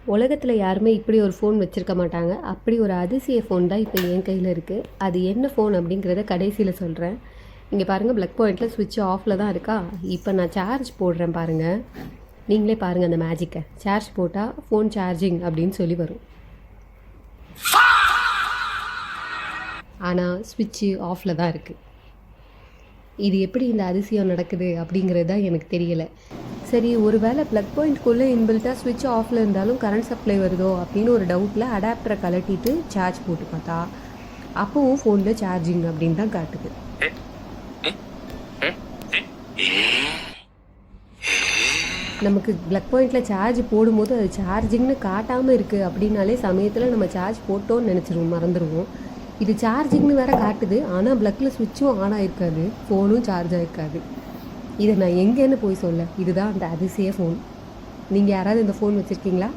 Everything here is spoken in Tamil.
உலகத்தில் யாருமே இப்படி ஒரு ஃபோன் வச்சுருக்க மாட்டாங்க. அப்படி ஒரு அதிசய ஃபோன் தான் இப்போ என் கையில் இருக்குது. அது என்ன ஃபோன் அப்படிங்கிறத கடைசியில் சொல்கிறேன். இங்கே பாருங்கள், ப்ளக் பாயிண்டில் ஸ்விட்ச் ஆஃபில் தான் இருக்கா. இப்போ நான் சார்ஜ் போடுறேன் பாருங்கள். நீங்களே பாருங்கள் அந்த மேஜிக்கை. சார்ஜ் போட்டால் ஃபோன் சார்ஜிங் அப்படின்னு சொல்லி வரும். ஆனால் ஸ்விட்சு ஆஃபில் தான் இருக்குது. இது எப்படி இந்த அதிசயம் நடக்குது அப்படிங்கிறது தான் எனக்கு தெரியலை. சரி, ஒரு வேளை ப்ளக் பாயிண்ட்குள்ளே இன்பில்ட்டாக ஸ்விட்ச் ஆஃபில் இருந்தாலும் கரண்ட் சப்ளை வருதோ அப்படின்னு ஒரு டவுட்டில் அடாப்டரை கலட்டிட்டு சார்ஜ் போட்டு பார்த்தா அப்போவும் ஃபோனில் சார்ஜிங் அப்படின்னு தான் காட்டுது. நமக்கு ப்ளக் பாயிண்டில் சார்ஜ் போடும்போது அது சார்ஜிங்னு காட்டாமல் இருக்குது அப்படின்னாலே சமயத்தில் நம்ம சார்ஜ் போட்டோன்னு நினச்சிருவோம், மறந்துடுவோம். இது சார்ஜிங்னு வேறு காட்டுது, ஆனால் ப்ளக்கில் ஸ்விட்சும் ஆன் ஆகிருக்காது, ஃபோனும் சார்ஜ் ஆகிருக்காது. இதை நான் எங்கேன்னு போய் சொல்ல. இதுதான் அந்த அதிசய ஃபோன். நீங்கள் யாராவது இந்த ஃபோன் வச்சுருக்கீங்களா?